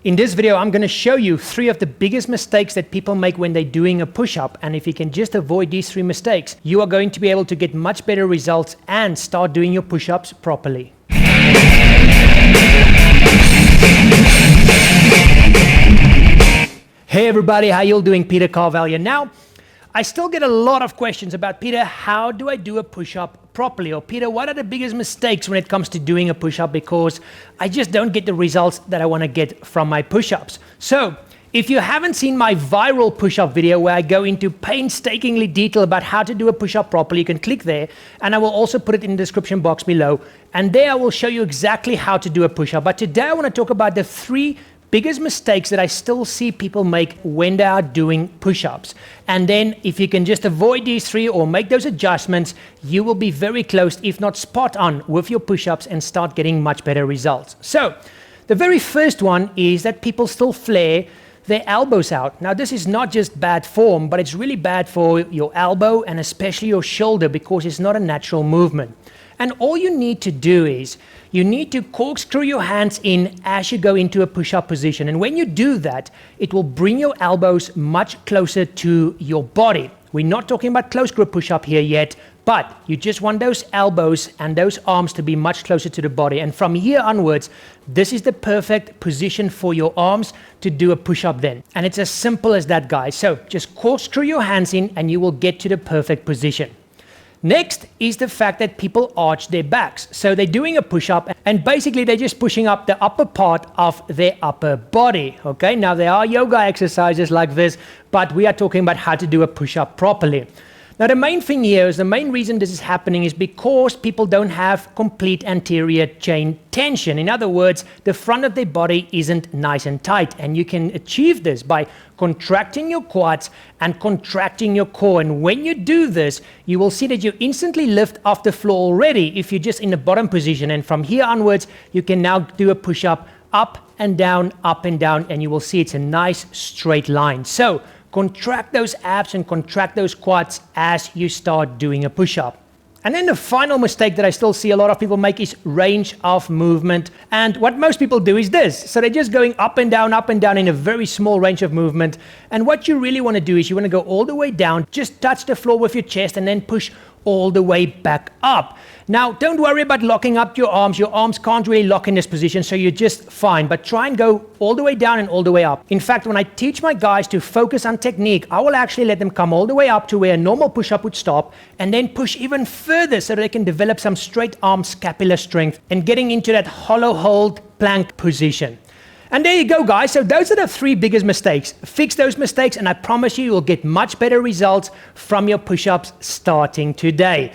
In this video, I'm going to show you 3 of the biggest mistakes that people make when they're doing a push-up. And if you can just avoid these 3 mistakes, you are going to be able to get much better results and start doing your push-ups properly. Hey everybody, how you all doing? Peter Carvel here. Now, I still get a lot of questions about, Peter, how do I do a push-up properly? Or Peter, what are the biggest mistakes when it comes to doing a push-up? Because I just don't get the results that I want to get from my push-ups. So if you haven't seen my viral push-up video where I go into painstakingly detail about how to do a push-up properly, you can click there, and I will also put it in the description box below. And there I will show you exactly how to do a push-up. But today I want to talk about the 3 biggest mistakes that I still see people make when they are doing push-ups. And then if you can just avoid these 3 or make those adjustments, you will be very close, if not spot on, with your push-ups and start getting much better results. So the very first one is that people still flare their elbows out. Now this is not just bad form, but it's really bad for your elbow and especially your shoulder because it's not a natural movement. And all you need to do is you need to corkscrew your hands in as you go into a push-up position. And when you do that, it will bring your elbows much closer to your body. We're not talking about close grip push-up here yet, but you just want those elbows and those arms to be much closer to the body. And from here onwards, this is the perfect position for your arms to do a push-up then. And it's as simple as that, guys. So just corkscrew your hands in and you will get to the perfect position. Next is the fact that people arch their backs. So they're doing a push-up and basically they're just pushing up the upper part of their upper body. Okay, now there are yoga exercises like this, but we are talking about how to do a push-up properly. Now the main thing here is the main reason this is happening is because people don't have complete anterior chain tension. In other words, the front of their body isn't nice and tight, and you can achieve this by contracting your quads and contracting your core. And when you do this, you will see that you instantly lift off the floor already if you're just in the bottom position. And from here onwards, you can now do a push-up up and down, and you will see it's a nice straight line. So contract those abs and contract those quads as you start doing a push-up. And then the final mistake that I still see a lot of people make is range of movement. And what most people do is this. So they're just going up and down in a very small range of movement. And what you really want to do is you want to go all the way down, just touch the floor with your chest and then push all the way back up. Now, don't worry about locking up your arms. Your arms can't really lock in this position, so you're just fine. But try and go all the way down and all the way up. In fact, when I teach my guys to focus on technique, I will actually let them come all the way up to where a normal push-up would stop and then push even further so they can develop some straight arm scapular strength and getting into that hollow hold plank position. And there you go, guys. So those are the 3 biggest mistakes. Fix those mistakes and I promise you will get much better results from your push-ups starting today.